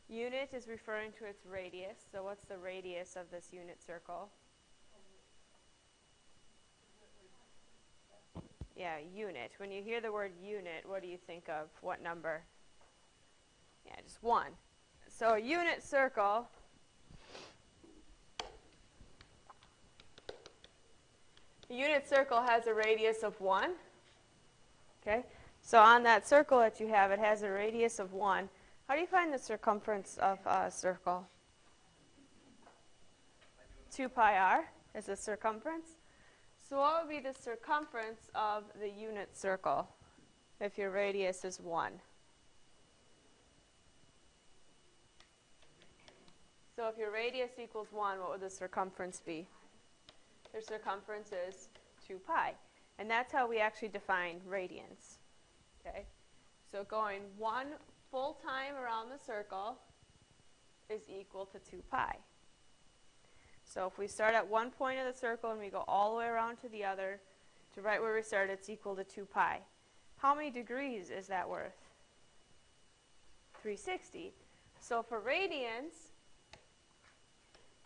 Unit is referring to its radius. So what's the radius of this unit circle? Yeah, unit. When you hear the word unit, what do you think of? What number? Yeah, just 1. So a unit circle has a radius of 1. Okay? So on that circle that you have, it has a radius of 1. How do you find the circumference of a circle? 2 pi r is the circumference. So what would be the circumference of the unit circle if your radius is 1? So if your radius equals 1, what would the circumference be? The circumference is 2 pi. And that's how we actually define radians. Okay? So going 1 full time around the circle is equal to 2 pi. So if we start at one point of the circle and we go all the way around to the other, to right where we started, it's equal to 2 pi. How many degrees is that worth? 360. So for radians,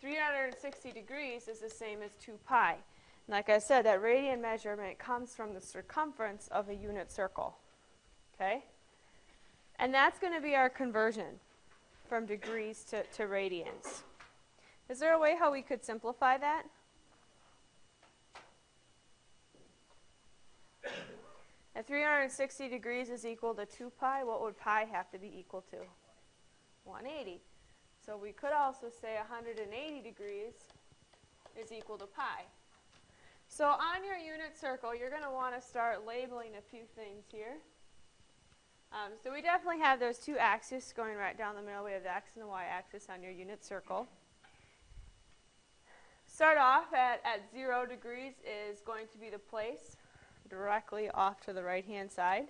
360 degrees is the same as 2 pi. And like I said, that radian measurement comes from the circumference of a unit circle. Okay? And that's going to be our conversion from degrees to radians. Is there a way how we could simplify that? If 360 degrees is equal to 2 pi, what would pi have to be equal to? 180. So we could also say 180 degrees is equal to pi. So on your unit circle, you're going to want to start labeling a few things here. So we definitely have those two axes going right down the middle. We have the x and the y axis on your unit circle. Start off at 0 degrees is going to be the place directly off to the right-hand side.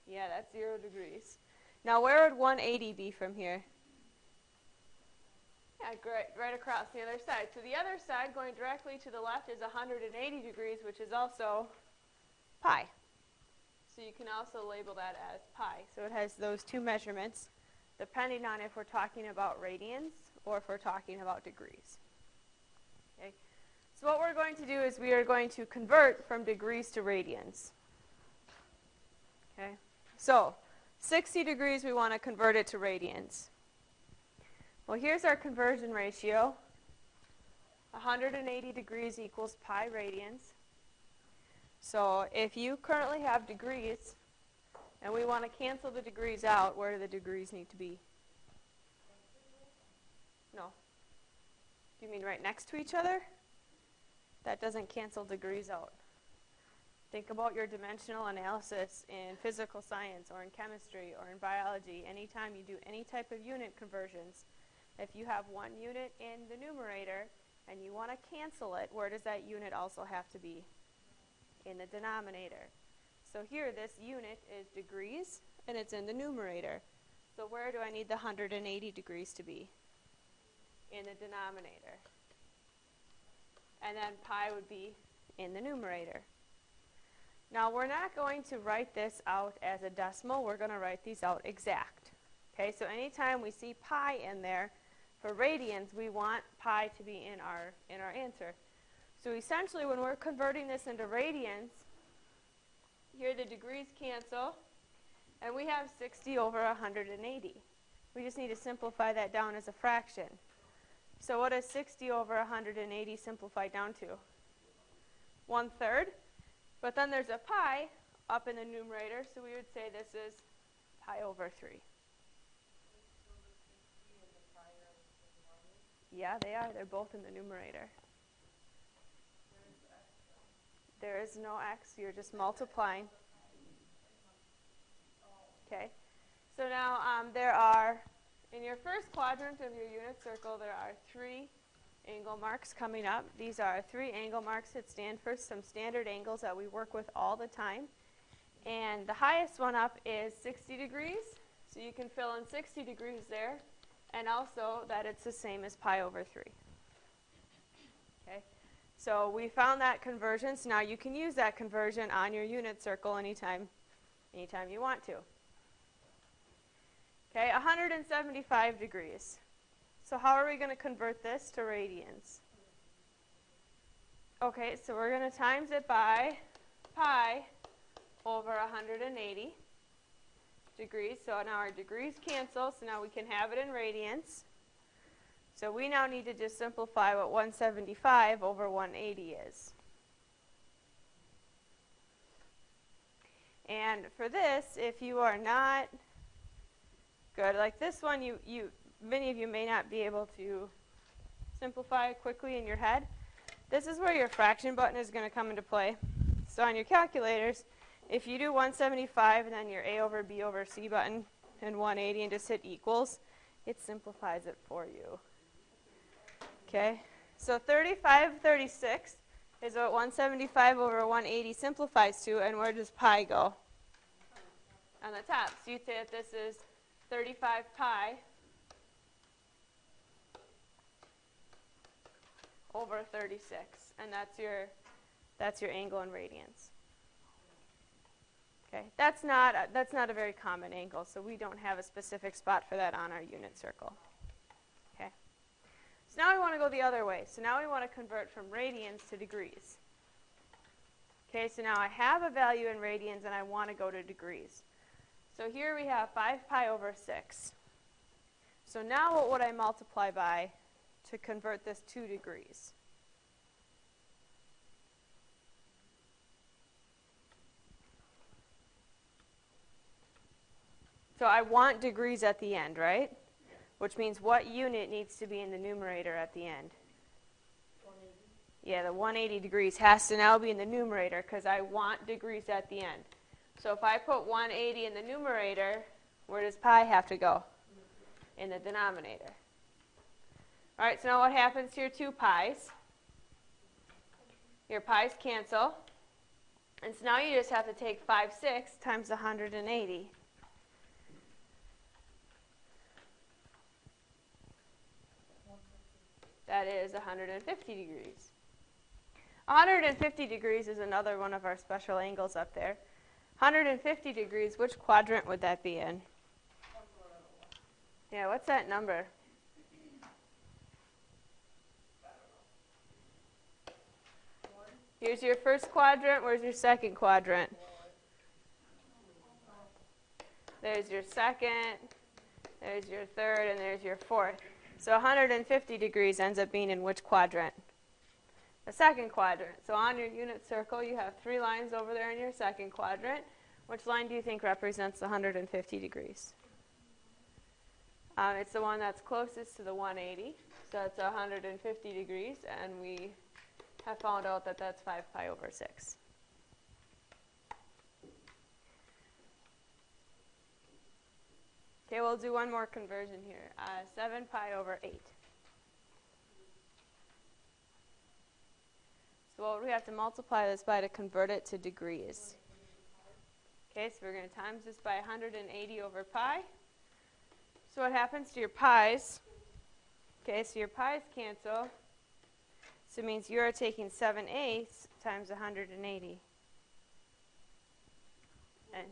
Yeah, that's 0 degrees. Now where would 180 be from here? Yeah, great, right across the other side. So the other side going directly to the left is 180 degrees, which is also pi. So you can also label that as pi. So it has those two measurements, depending on if we're talking about radians or if we're talking about degrees. Okay. So what we're going to do is we are going to convert from degrees to radians. Okay. So 60 degrees, we want to convert it to radians. Well, here's our conversion ratio. 180 degrees equals pi radians. So if you currently have degrees, and we want to cancel the degrees out, where do the degrees need to be? No. Do you mean right next to each other? That doesn't cancel degrees out. Think about your dimensional analysis in physical science or in chemistry or in biology. Anytime you do any type of unit conversions, if you have one unit in the numerator and you want to cancel it, where does that unit also have to be? In the denominator. So here this unit is degrees and it's in the numerator. So where do I need the 180 degrees to be? In the denominator. And then pi would be in the numerator. Now we're not going to write this out as a decimal, we're going to write these out exact. Okay, so anytime we see pi in there, for radians we want pi to be in our answer. So essentially when we're converting this into radians, here the degrees cancel, and we have 60 over 180. We just need to simplify that down as a fraction. So what is 60 over 180 simplified down to? 1/3. But then there's a pi up in the numerator, so we would say this is pi over 3. Yeah, they are. They're both in the numerator. There is no x. You're just multiplying. Okay. So now there are, in your first quadrant of your unit circle, there are 3 angle marks coming up. These are 3 angle marks that stand for some standard angles that we work with all the time. And the highest one up is 60 degrees. So you can fill in 60 degrees there. And also that it's the same as pi over 3. Okay. So we found that conversion. So now you can use that conversion on your unit circle anytime you want to. Okay, 175 degrees. So how are we going to convert this to radians? Okay, so we're going to times it by pi over 180 degrees. So now our degrees cancel, so now we can have it in radians. So we now need to just simplify what 175 over 180 is. And for this, if you are not good, like this one, many of you may not be able to simplify quickly in your head. This is where your fraction button is going to come into play. So on your calculators, if you do 175 and then your A over B over C button and 180 and just hit equals, it simplifies it for you. Okay, so 35/36 is what 175 over 180 simplifies to, and where does pi go? On the top. So you'd say that this is 35 pi over 36, and that's your angle in radians. Okay, that's not a very common angle, so we don't have a specific spot for that on our unit circle. Okay. So now we want to go the other way. So now we want to convert from radians to degrees. Okay, so now I have a value in radians and I want to go to degrees. So here we have 5 pi over 6. So now what would I multiply by to convert this to degrees? So I want degrees at the end, right? Which means what unit needs to be in the numerator at the end? 180. Yeah, the 180 degrees has to now be in the numerator because I want degrees at the end. So if I put 180 in the numerator, where does pi have to go? In the denominator. All right, so now what happens to your 2 pi's? Your pi's cancel. And so now you just have to take 5/6 times 180. That is 150 degrees. 150 degrees is another one of our special angles up there. 150 degrees, which quadrant would that be in? Yeah, what's that number? Here's your first quadrant. Where's your second quadrant? There's your second, there's your third, and there's your fourth. So 150 degrees ends up being in which quadrant? The second quadrant. So on your unit circle, you have 3 lines over there in your second quadrant. Which line do you think represents the 150 degrees? It's the one that's closest to the 180. So it's 150 degrees, and we have found out that that's 5 pi over 6. Okay, we'll do one more conversion here. 7 pi over 8. So what would we have to multiply this by to convert it to degrees? Okay, so we're going to times this by 180 over pi. So what happens to your pi's? Okay, so your pi's cancel. So it means you are taking 7/8 times 180. And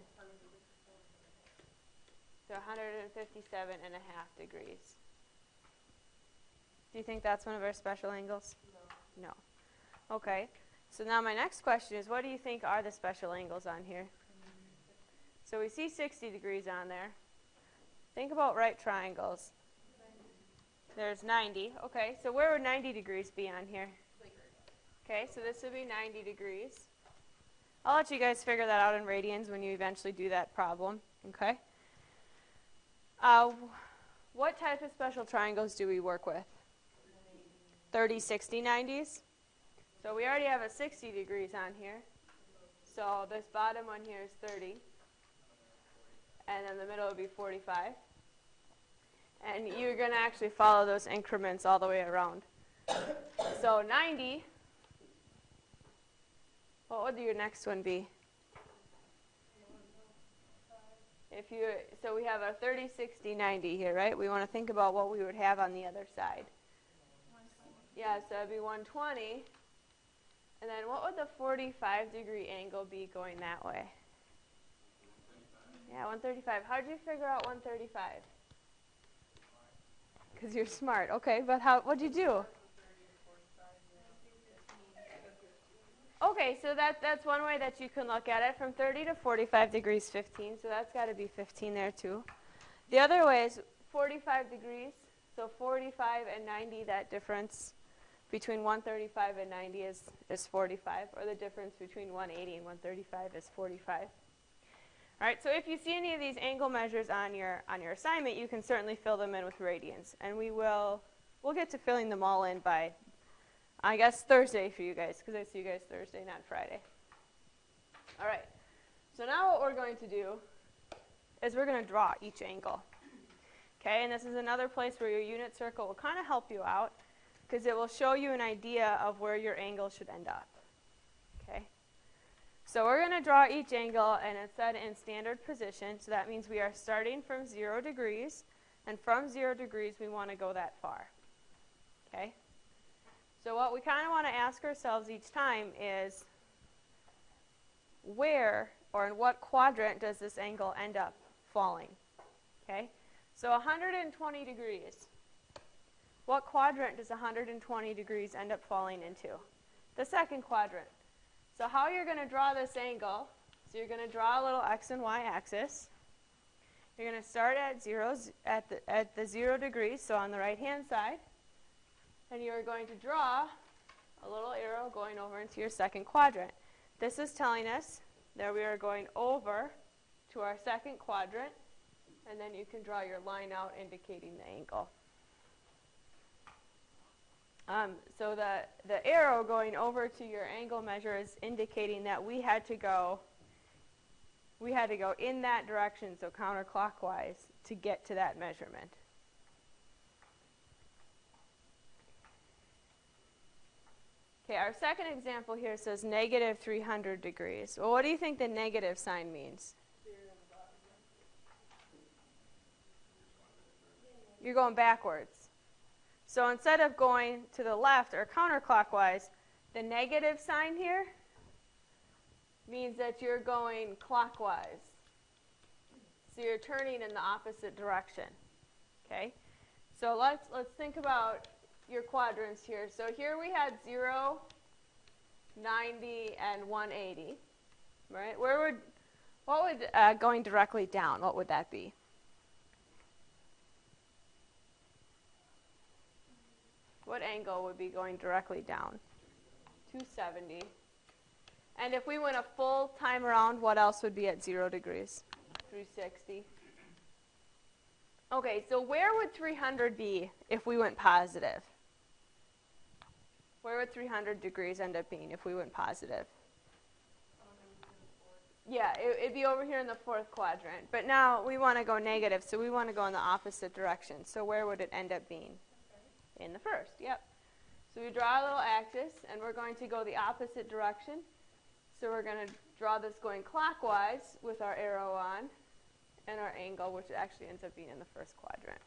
so 157.5 degrees. Do you think that's one of our special angles? No. No. Okay. So now my next question is, what do you think are the special angles on here? So we see 60 degrees on there. Think about right triangles. 90. There's 90. Okay, so where would 90 degrees be on here? Okay, so this would be 90 degrees. I'll let you guys figure that out in radians when you eventually do that problem. Okay. What type of special triangles do we work with? 30, 60, 90s? So we already have a 60 degrees on here. So this bottom one here is 30. And then the middle would be 45. And you're going to actually follow those increments all the way around. So 90, what would your next one be? So we have a 30, 60, 90 here, right? We want to think about what we would have on the other side. Yeah, so it would be 120. And then what would the 45 degree angle be going that way? Yeah, 135. How did you figure out 135? Because you're smart. Okay, but what'd you do? Okay, so that's one way that you can look at it. From 30 to 45 degrees, 15. So that's got to be 15 there too. The other way is 45 degrees. So 45 and 90, that difference between 135 and 90 is 45. Or the difference between 180 and 135 is 45. All right, so if you see any of these angle measures on your assignment, you can certainly fill them in with radians. And we'll get to filling them all in by, I guess, Thursday for you guys, because I see you guys Thursday, not Friday. All right, so now what we're going to do is we're going to draw each angle. Okay, and this is another place where your unit circle will kind of help you out, because it will show you an idea of where your angle should end up. Okay, so we're going to draw each angle, and it's set in standard position, so that means we are starting from 0 degrees, and from 0 degrees we want to go that far. Okay, so what we kind of want to ask ourselves each time is, where or in what quadrant does this angle end up falling? Okay, so 120 degrees. What quadrant does 120 degrees end up falling into? The second quadrant. So how you're going to draw this angle, so you're going to draw a little x and y axis. You're going to start at the 0 degrees, so on the right-hand side. And you're going to draw a little arrow going over into your second quadrant. This is telling us that we are going over to our second quadrant, and then you can draw your line out indicating the angle. So the arrow going over to your angle measure is indicating that we had to go in that direction, so counterclockwise, to get to that measurement. Okay, our second example here says negative 300 degrees. Well, what do you think the negative sign means? You're going backwards. So instead of going to the left or counterclockwise, the negative sign here means that you're going clockwise. So you're turning in the opposite direction. Okay? So let's think about your quadrants here. So here we had 0, 90, and 180. Right? What would going directly down, what would that be? What angle would be going directly down? 270. And if we went a full time around, what else would be at 0 degrees? 360. Okay, so where would 300 be if we went positive? Where would 300 degrees end up being if we went positive? Yeah, it'd be over here in the fourth quadrant. But now we want to go negative, so we want to go in the opposite direction. So where would it end up being? In the first, yep. So we draw a little axis, and we're going to go the opposite direction. So we're going to draw this going clockwise with our arrow on, and our angle, which actually ends up being in the first quadrant.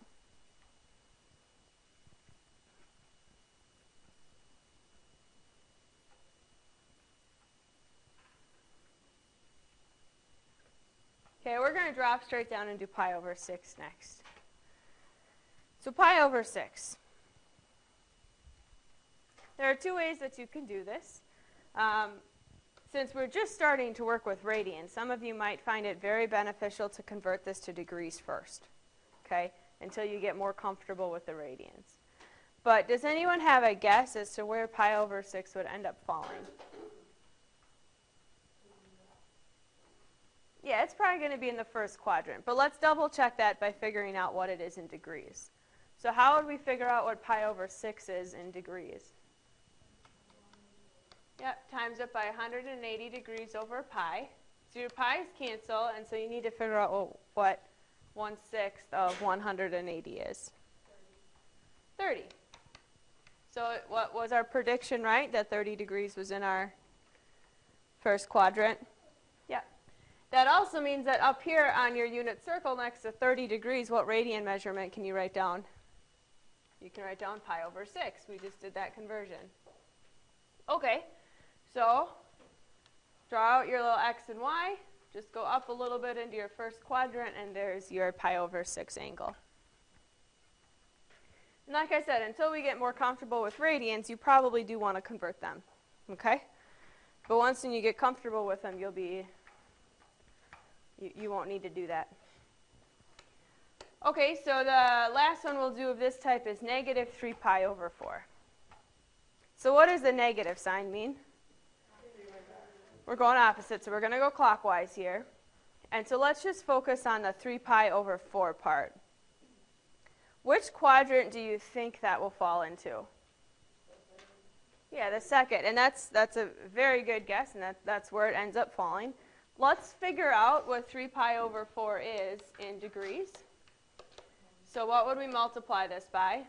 Okay, we're going to drop straight down and do pi over 6 next. So pi over 6. There are two ways that you can do this. Since we're just starting to work with radians, some of you might find it very beneficial to convert this to degrees first, okay, until you get more comfortable with the radians. But does anyone have a guess as to where pi over 6 would end up falling? Yeah, it's probably going to be in the first quadrant, but let's double check that by figuring out what it is in degrees. So how would we figure out what pi over 6 is in degrees? Yep, times it by 180 degrees over pi. So your pi's cancel, and so you need to figure out what 1/6 of 180 is. 30. So what was our prediction, right? That 30 degrees was in our first quadrant. Yep. That also means that up here on your unit circle next to 30 degrees, what radian measurement can you write down? You can write down pi over 6. We just did that conversion. Okay. So draw out your little x and y, Just go up a little bit into your first quadrant, and there's your pi over 6 angle. And like I said, until we get more comfortable with radians, you probably do want to convert them, okay? But once you get comfortable with them, you won't need to do that. Okay, so the last one we'll do of this type is negative 3 pi over 4. So what does the negative sign mean? We're going opposite, so we're going to go clockwise here. And so let's just focus on the 3 pi over 4 part. Which quadrant do you think that will fall into? Yeah, the second. And that's a very good guess, and that's where it ends up falling. Let's figure out what 3 pi over 4 is in degrees. So what would we multiply this by?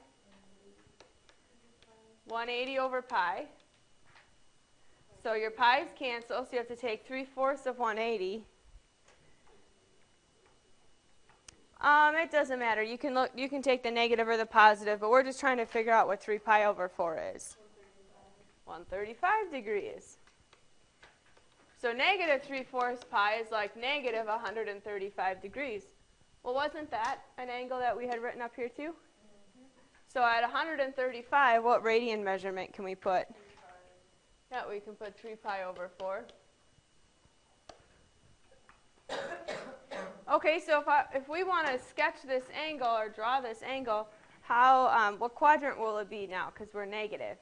180 over pi. So your pi's cancel, so you have to take 3/4 of 180. It doesn't matter. You can take the negative or the positive, but we're just trying to figure out what 3 pi over 4 is. 135 degrees. So negative 3/4 pi is like negative 135 degrees. Well, wasn't that an angle that we had written up here too? So at 135, what radian measurement can we put? Yeah, we can put 3 pi over 4. Okay, so if we want to sketch this angle or draw this angle, what quadrant will it be now? Because we're negative.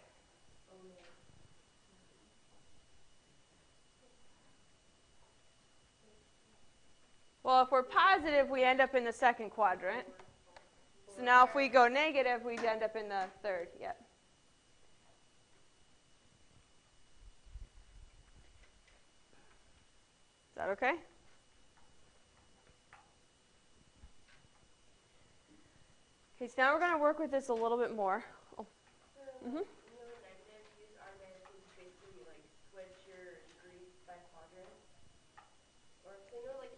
Well, if we're positive, we end up in the second quadrant. So now if we go negative, we'd end up in the third. Yep. Is that okay? Okay, so now we're going to work with this a little bit more. Oh. Mm-hmm.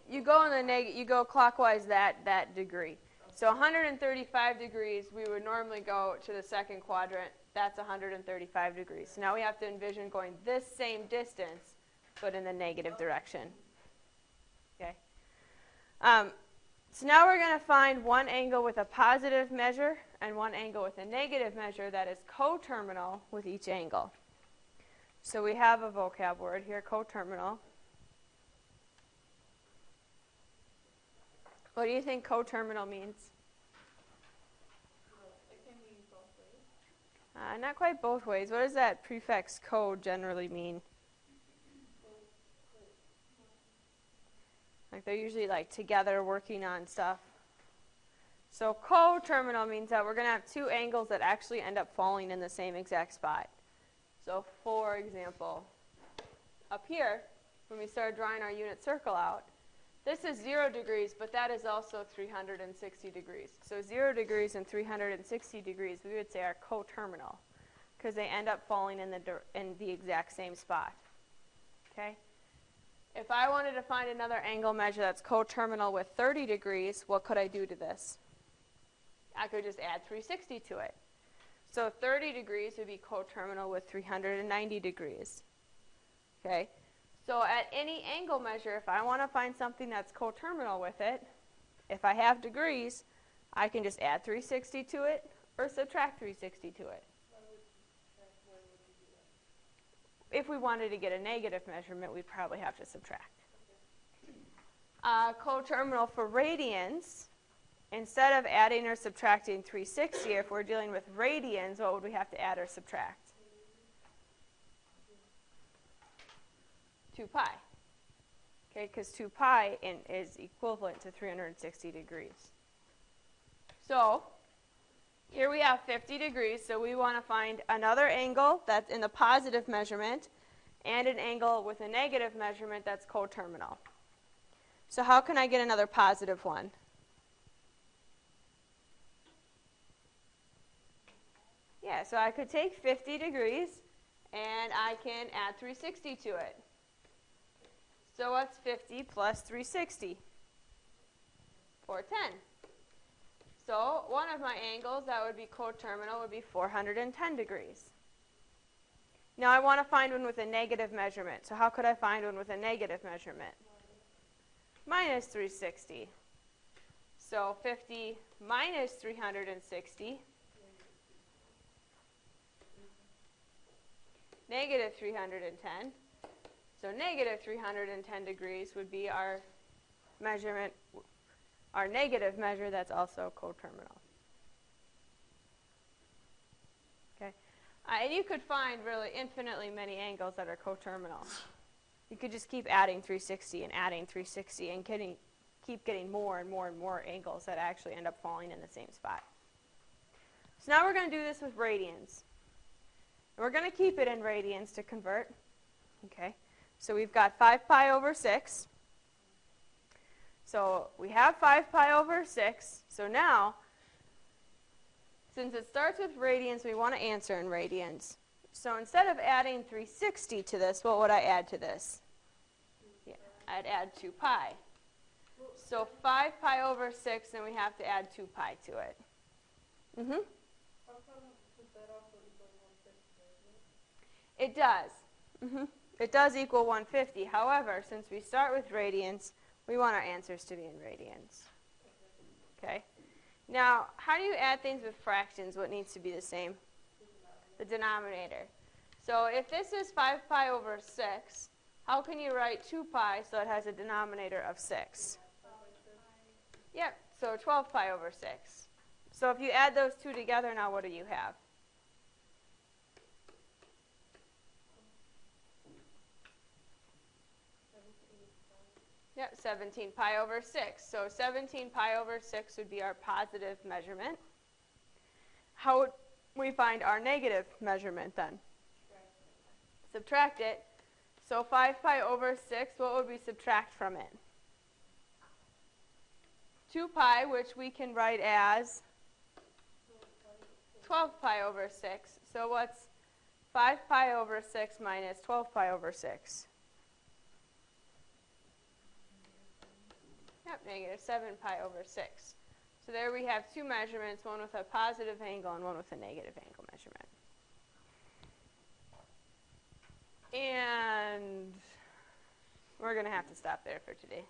You go in you go clockwise that degree. So 135 degrees, we would normally go to the second quadrant. That's 135 degrees. So now we have to envision going this same distance, but in the negative direction. Okay. So now we're going to find one angle with a positive measure and one angle with a negative measure that is coterminal with each angle. So we have a vocab word here, coterminal. What do you think coterminal means? It can mean both ways. Not quite both ways. What does that prefix co generally mean? Like they're usually like together working on stuff. So coterminal means that we're going to have two angles that actually end up falling in the same exact spot. So for example, up here, when we start drawing our unit circle out, this is 0 degrees, but that is also 360 degrees. So 0 degrees and 360 degrees, we would say are coterminal, because they end up falling in the exact same spot. Okay? If I wanted to find another angle measure that's coterminal with 30 degrees, what could I do to this? I could just add 360 to it. So 30 degrees would be coterminal with 390 degrees. Okay? So at any angle measure, if I want to find something that's coterminal with it, if I have degrees, I can just add 360 to it or subtract 360 to it. If we wanted to get a negative measurement, we'd probably have to subtract. Coterminal for radians, instead of adding or subtracting 360, if we're dealing with radians, what would we have to add or subtract? 2 pi. Okay, because 2 pi is equivalent to 360 degrees. So here we have 50 degrees, so we want to find another angle that's in the positive measurement and an angle with a negative measurement that's coterminal. So how can I get another positive one? Yeah, so I could take 50 degrees and I can add 360 to it. So what's 50 plus 360? 410. So one of my angles that would be coterminal would be 410 degrees. Now I want to find one with a negative measurement. So how could I find one with a negative measurement? minus 360. So 50 minus 360, negative 310. So negative 310 degrees would be our measurement, our negative measure that's also coterminal. Okay, and you could find really infinitely many angles that are coterminal. You could just keep adding 360 and adding 360 and keep getting more and more and more angles that actually end up falling in the same spot. So now we're going to do this with radians. And we're going to keep it in radians to convert. Okay, so we've got 5 pi over 6. So we have 5 pi over 6. So now, since it starts with radians, we want to answer in radians. So instead of adding 360 to this, what would I add to this? Yeah, I'd add 2 pi. So 5 pi over 6, and we have to add 2 pi to it. It does. It does equal 150. However, since we start with radians, we want our answers to be in radians. Okay? Now, how do you add things with fractions? What needs to be the same? The denominator. So if this is 5 pi over 6, how can you write 2 pi so it has a denominator of 6? Yep, so 12 pi over 6. So if you add those two together, now what do you have? Yep, 17 pi over 6. So 17 pi over 6 would be our positive measurement. How would we find our negative measurement then? Subtract it. So 5 pi over 6, what would we subtract from it? 2 pi, which we can write as 12 pi over 6. So what's 5 pi over 6 minus 12 pi over 6? Yep, negative 7 pi over 6. So there we have two measurements, one with a positive angle and one with a negative angle measurement. And we're going to have to stop there for today.